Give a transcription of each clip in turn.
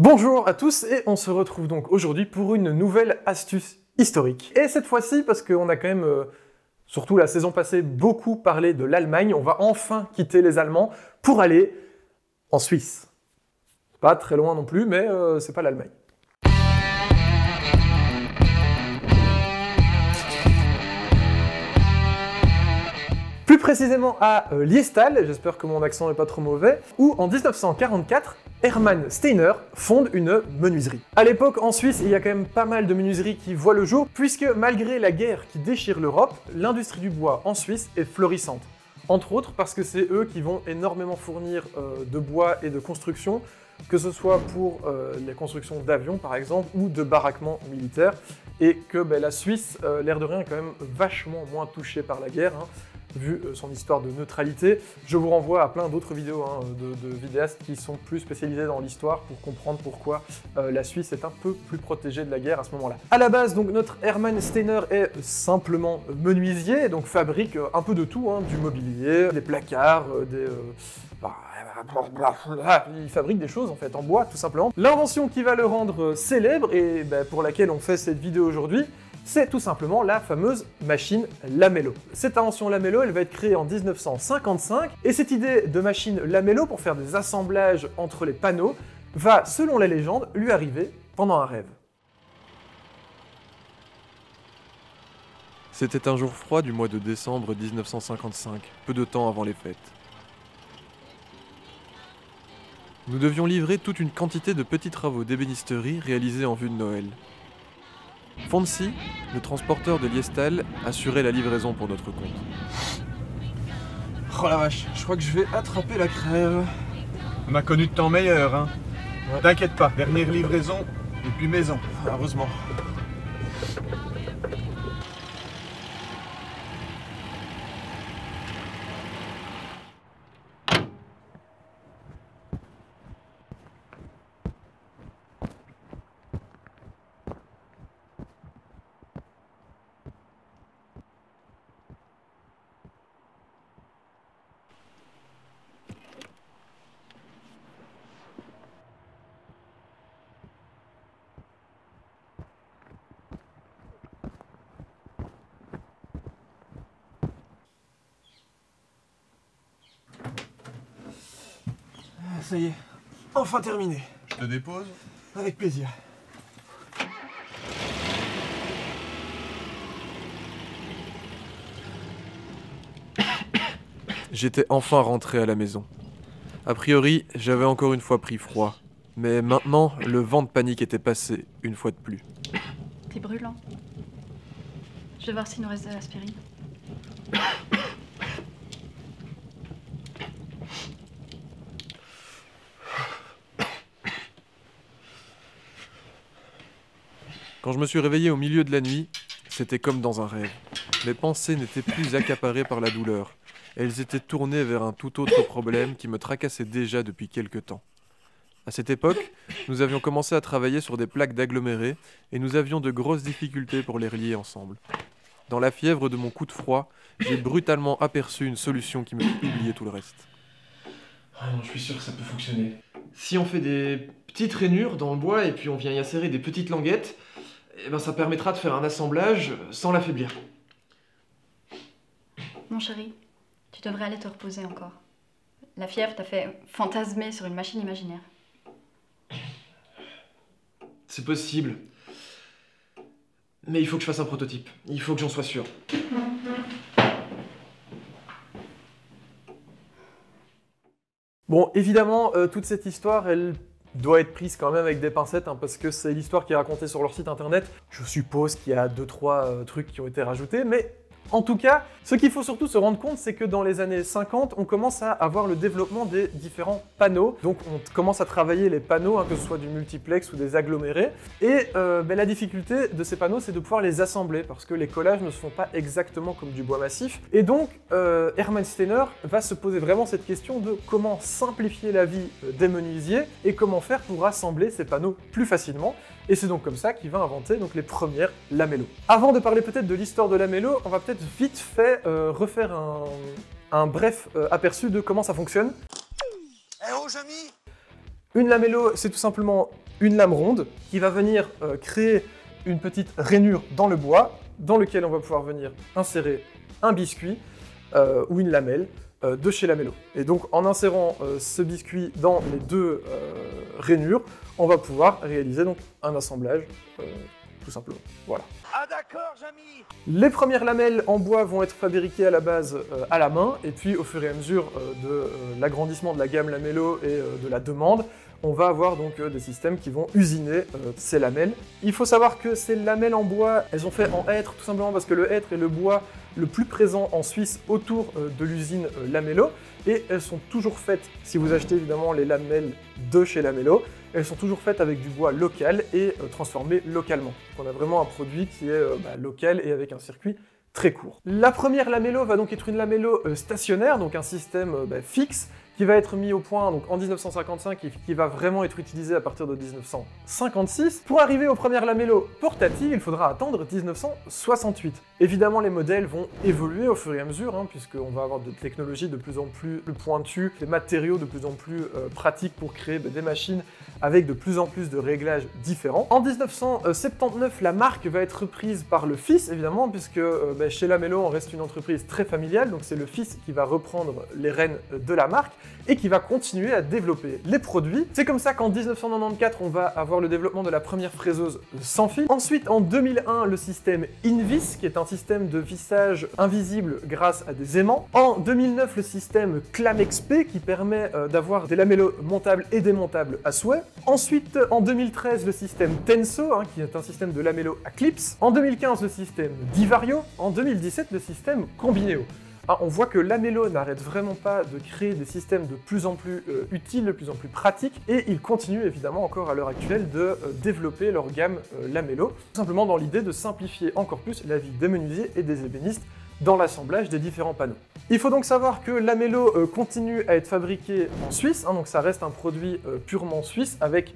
Bonjour à tous et on se retrouve donc aujourd'hui pour une nouvelle astuce historique. Et cette fois-ci, parce qu'on a quand même, surtout la saison passée, beaucoup parlé de l'Allemagne, on va enfin quitter les Allemands pour aller en Suisse. Pas très loin non plus, mais c'est pas l'Allemagne. Plus précisément à Liestal, j'espère que mon accent n'est pas trop mauvais, où en 1944, Hermann Steiner fonde une menuiserie. À l'époque, en Suisse, il y a quand même pas mal de menuiseries qui voient le jour, puisque malgré la guerre qui déchire l'Europe, l'industrie du bois en Suisse est florissante. Entre autres parce que c'est eux qui vont énormément fournir de bois et de construction, que ce soit pour la construction d'avions par exemple, ou de baraquements militaires, et que la Suisse, l'air de rien, est quand même vachement moins touchée par la guerre, vu son histoire de neutralité. Je vous renvoie à plein d'autres vidéos de vidéastes qui sont plus spécialisés dans l'histoire pour comprendre pourquoi la Suisse est un peu plus protégée de la guerre à ce moment-là. À la base, donc, notre Hermann Steiner est simplement menuisier, donc fabrique un peu de tout, du mobilier, des placards, il fabrique des choses en fait en bois tout simplement. L'invention qui va le rendre célèbre et pour laquelle on fait cette vidéo aujourd'hui, c'est tout simplement la fameuse machine lamello. Cette invention lamello, elle va être créée en 1955, et cette idée de machine lamello pour faire des assemblages entre les panneaux va, selon la légende, lui arriver pendant un rêve. C'était un jour froid du mois de décembre 1955, peu de temps avant les fêtes. Nous devions livrer toute une quantité de petits travaux d'ébénisterie réalisés en vue de Noël. Fonsi, le transporteur de Liestal, assurait la livraison pour notre compte. Oh la vache, je crois que je vais attraper la crève. On a connu de temps meilleur, hein. Ouais. T'inquiète pas, dernière livraison, et puis maison, heureusement. Ça y est, enfin terminé. Je te dépose? Avec plaisir. J'étais enfin rentré à la maison. A priori, j'avais encore une fois pris froid. Mais maintenant, le vent de panique était passé, une fois de plus. T'es brûlant. Je vais voir s'il nous reste de l'aspirine. Quand je me suis réveillé au milieu de la nuit, c'était comme dans un rêve. Mes pensées n'étaient plus accaparées par la douleur. Elles étaient tournées vers un tout autre problème qui me tracassait déjà depuis quelque temps. À cette époque, nous avions commencé à travailler sur des plaques d'agglomérés et nous avions de grosses difficultés pour les relier ensemble. Dans la fièvre de mon coup de froid, j'ai brutalement aperçu une solution qui me fit oublier tout le reste. Ah non, je suis sûr que ça peut fonctionner. Si on fait des petites rainures dans le bois et puis on vient y insérer des petites languettes, ça permettra de faire un assemblage sans l'affaiblir. Mon chéri, tu devrais aller te reposer encore. La fièvre t'a fait fantasmer sur une machine imaginaire. C'est possible. Mais il faut que je fasse un prototype. Il faut que j'en sois sûr. Bon, évidemment, toute cette histoire, elle doit être prise quand même avec des pincettes, parce que c'est l'histoire qui est racontée sur leur site internet. Je suppose qu'il y a 2-3 trucs qui ont été rajoutés, mais en tout cas, ce qu'il faut surtout se rendre compte, c'est que dans les années 50, on commence à avoir le développement des différents panneaux. Donc on commence à travailler les panneaux, que ce soit du multiplex ou des agglomérés. Et la difficulté de ces panneaux, c'est de pouvoir les assembler, parce que les collages ne se font pas exactement comme du bois massif. Et donc, Hermann Steiner va se poser vraiment cette question de comment simplifier la vie des menuisiers et comment faire pour assembler ces panneaux plus facilement. Et c'est donc comme ça qu'il va inventer donc, les premières lamello. Avant de parler peut-être de l'histoire de lamello, on va peut-être vite fait refaire un bref aperçu de comment ça fonctionne. Eh oh Jamy, Une lamello, c'est tout simplement une lame ronde qui va venir créer une petite rainure dans le bois, dans lequel on va pouvoir venir insérer un biscuit ou une lamelle de chez Lamello. Et donc en insérant ce biscuit dans les deux rainures, on va pouvoir réaliser donc un assemblage tout simplement. Voilà. Ah d'accord, Jamy. Les premières lamelles en bois vont être fabriquées à la base à la main, et puis au fur et à mesure de l'agrandissement de la gamme Lamello et de la demande, on va avoir donc des systèmes qui vont usiner ces lamelles. Il faut savoir que ces lamelles en bois, elles sont faites en hêtre, tout simplement parce que le hêtre est le bois le plus présent en Suisse autour de l'usine Lamello, et elles sont toujours faites, si vous achetez évidemment les lamelles de chez Lamello, elles sont toujours faites avec du bois local et transformées localement. Donc on a vraiment un produit qui est local et avec un circuit très court. La première lamello va donc être une lamello stationnaire, donc un système fixe, qui va être mis au point donc, en 1955 et qui va vraiment être utilisé à partir de 1956. Pour arriver aux premières lamello portatives, il faudra attendre 1968. Évidemment, les modèles vont évoluer au fur et à mesure, puisqu'on va avoir des technologies de plus en plus pointues, des matériaux de plus en plus pratiques pour créer des machines avec de plus en plus de réglages différents. En 1979, la marque va être reprise par le fils, évidemment, puisque chez Lamello, on reste une entreprise très familiale, donc c'est le fils qui va reprendre les rênes de la marque et qui va continuer à développer les produits. C'est comme ça qu'en 1994, on va avoir le développement de la première fraiseuse sans fil. Ensuite, en 2001, le système Invis, qui est un système de vissage invisible grâce à des aimants. En 2009, le système ClamXP, qui permet d'avoir des lamellos montables et démontables à souhait. Ensuite, en 2013, le système Tenso, qui est un système de lamello à clips. En 2015, le système Divario. En 2017, le système Combineo. On voit que Lamello n'arrête vraiment pas de créer des systèmes de plus en plus utiles, de plus en plus pratiques, et ils continuent évidemment encore à l'heure actuelle de développer leur gamme Lamello, tout simplement dans l'idée de simplifier encore plus la vie des menuisiers et des ébénistes dans l'assemblage des différents panneaux. Il faut donc savoir que Lamello continue à être fabriqué en Suisse, donc ça reste un produit purement suisse avec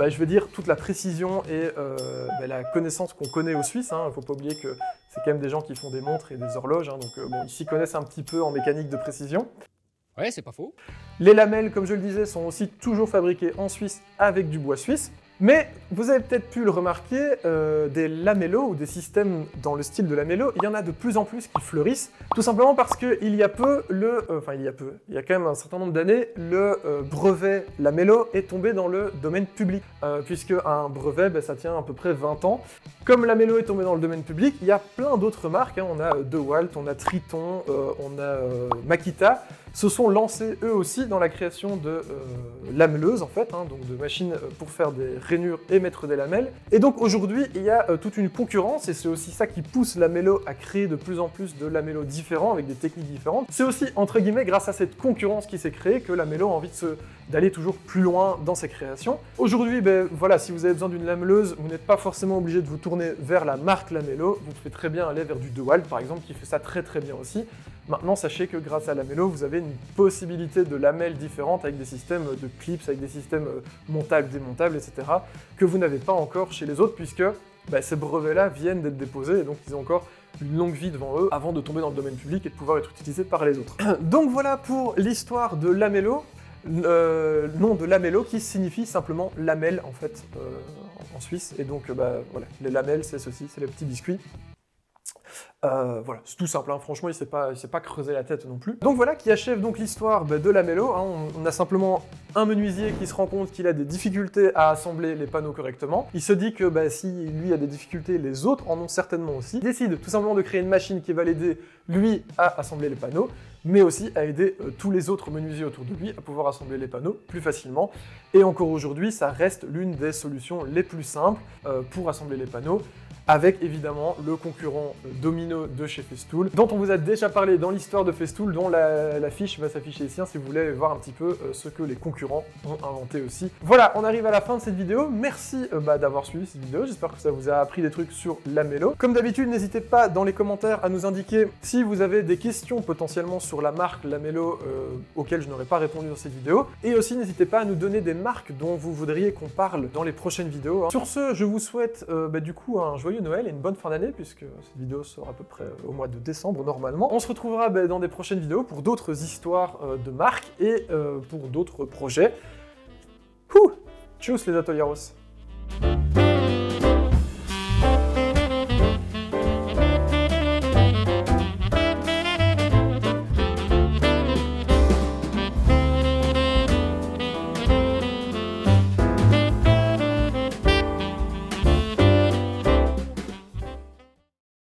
je veux dire, toute la précision et la connaissance qu'on connaît aux Suisses. Il ne faut pas oublier que c'est quand même des gens qui font des montres et des horloges, donc ils s'y connaissent un petit peu en mécanique de précision. Ouais, c'est pas faux. Les lamelles, comme je le disais, sont aussi toujours fabriquées en Suisse avec du bois suisse. Mais vous avez peut-être pu le remarquer, des lamellos ou des systèmes dans le style de lamello, il y en a de plus en plus qui fleurissent, tout simplement parce qu'il y a peu, il y a quand même un certain nombre d'années, le brevet lamello est tombé dans le domaine public, puisque un brevet, ça tient à peu près 20 ans. Comme lamello est tombé dans le domaine public, il y a plein d'autres marques, on a DeWalt, on a Triton, on a Makita, se sont lancés eux aussi dans la création de lamelleuses en fait, donc de machines pour faire des rainures et mettre des lamelles. Et donc aujourd'hui il y a toute une concurrence et c'est aussi ça qui pousse Lamello à créer de plus en plus de lamellos différents avec des techniques différentes. C'est aussi entre guillemets grâce à cette concurrence qui s'est créée que Lamello a envie d'aller toujours plus loin dans ses créations. Aujourd'hui, voilà, si vous avez besoin d'une lamelleuse, vous n'êtes pas forcément obligé de vous tourner vers la marque Lamello, vous pouvez très bien aller vers du DeWalt par exemple qui fait ça très très bien aussi. Maintenant, sachez que grâce à Lamello, vous avez une possibilité de lamelles différentes avec des systèmes de clips, avec des systèmes montables, démontables, etc. que vous n'avez pas encore chez les autres puisque ces brevets-là viennent d'être déposés et donc ils ont encore une longue vie devant eux avant de tomber dans le domaine public et de pouvoir être utilisés par les autres. Donc voilà pour l'histoire de Lamello, nom de Lamello qui signifie simplement lamelle en fait en Suisse. Et donc voilà, les lamelles c'est ceci, c'est les petits biscuits. Voilà, c'est tout simple, franchement il s'est pas creusé la tête non plus. Donc voilà qui achève donc l'histoire de Lamello, on a simplement un menuisier qui se rend compte qu'il a des difficultés à assembler les panneaux correctement. Il se dit que si lui a des difficultés, les autres en ont certainement aussi. Il décide tout simplement de créer une machine qui va l'aider lui à assembler les panneaux, mais aussi à aider tous les autres menuisiers autour de lui à pouvoir assembler les panneaux plus facilement. Et encore aujourd'hui, ça reste l'une des solutions les plus simples pour assembler les panneaux, avec évidemment le concurrent Domino de chez Festool, dont on vous a déjà parlé dans l'histoire de Festool, dont la fiche va s'afficher ici, si vous voulez voir un petit peu ce que les concurrents ont inventé aussi. Voilà, on arrive à la fin de cette vidéo, merci d'avoir suivi cette vidéo, j'espère que ça vous a appris des trucs sur Lamello. Comme d'habitude, n'hésitez pas dans les commentaires à nous indiquer si vous avez des questions potentiellement sur la marque Lamello auxquelles je n'aurais pas répondu dans cette vidéo, et aussi n'hésitez pas à nous donner des marques dont vous voudriez qu'on parle dans les prochaines vidéos. Sur ce, je vous souhaite du coup un joyeux Noël et une bonne fin d'année, puisque cette vidéo sort à peu près au mois de décembre normalement. On se retrouvera dans des prochaines vidéos pour d'autres histoires de marques et pour d'autres projets. Ouh. Tchuss les Atoyaros.